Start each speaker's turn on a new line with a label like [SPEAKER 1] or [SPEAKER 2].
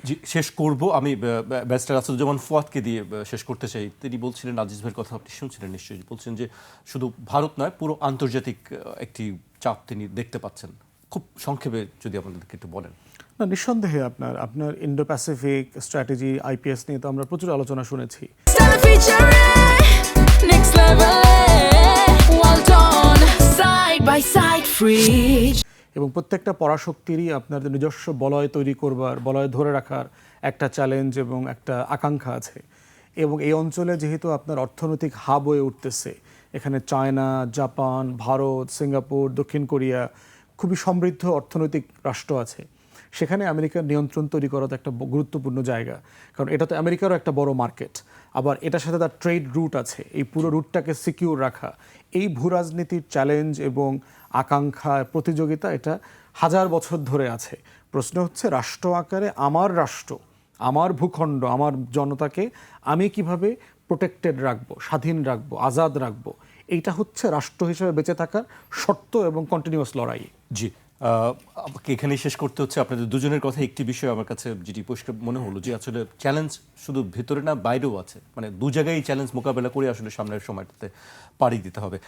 [SPEAKER 1] জি, শেষ করব আমি ব্যারিস্টার আসাদুজ্জামান ফুয়াদকে দিয়ে শেষ করতে চাই। তিনি বলছিলেন, আজিজ ভাইয়ের কথা আপনি শুনছিলেন নিশ্চয়ই, বলছেন যে শুধু ভারত নয়, পুরো আন্তর্জাতিক একটি চাপ তিনি দেখতে পাচ্ছেন। খুব সংক্ষেপে যদি আপনাদেরকে একটু বলেন।
[SPEAKER 2] না, নিঃসন্দেহে আপনার ইন্ডো প্যাসিফিক স্ট্র্যাটেজি, আইপিএস নিয়ে তো আমরা প্রচুর আলোচনা শুনেছি। এবং প্রত্যেকটা পরাশক্তিরই আপনার নিজস্ব বলয় তৈরি করবার, বলয় ধরে রাখার একটা চ্যালেঞ্জ এবং একটা আকাঙ্ক্ষা আছে। এবং এই অঞ্চলে যেহেতু আপনার অর্থনৈতিক হাব হয়ে উঠতেছে, এখানে চায়না, জাপান, ভারত, সিঙ্গাপুর, দক্ষিণ কোরিয়া খুবই সমৃদ্ধ অর্থনৈতিক রাষ্ট্র আছে। সেখানে আমেরিকার নিয়ন্ত্রণ তৈরি করা তো একটা গুরুত্বপূর্ণ জায়গা, কারণ এটা তো আমেরিকারও একটা বড় মার্কেট। আবার এটার সাথে তার ট্রেড রুট আছে, এই পুরো রুটটাকে সিকিউর রাখা, এই ভূরাজনীতির চ্যালেঞ্জ এবং আকাঙ্ক্ষা, প্রতিযোগিতা, এটা হাজার বছর ধরে আছে। প্রশ্ন হচ্ছে রাষ্ট্র আকারে আমার রাষ্ট্র, আমার ভূখণ্ড, আমার জনতাকে আমি কিভাবে প্রোটেক্টেড রাখবো, স্বাধীন রাখবো, আজাদ রাখবো। এইটা হচ্ছে রাষ্ট্র হিসেবে বেঁচে থাকার শর্ত এবং কন্টিনিউয়াস লড়াই।
[SPEAKER 1] জি, আমাকে এখানেই শেষ করতে হচ্ছে। আপনাদের দুজনের কথা একটি বিষয় আমার কাছে যেটি পরিষ্কার মনে হলো, যে আসলে চ্যালেঞ্জ শুধু ভেতরে না, বাইরেও আছে। মানে দু জায়গায় চ্যালেঞ্জ মোকাবেলা করে আসলে সামনের সময়টাতে পাড়ি দিতে হবে।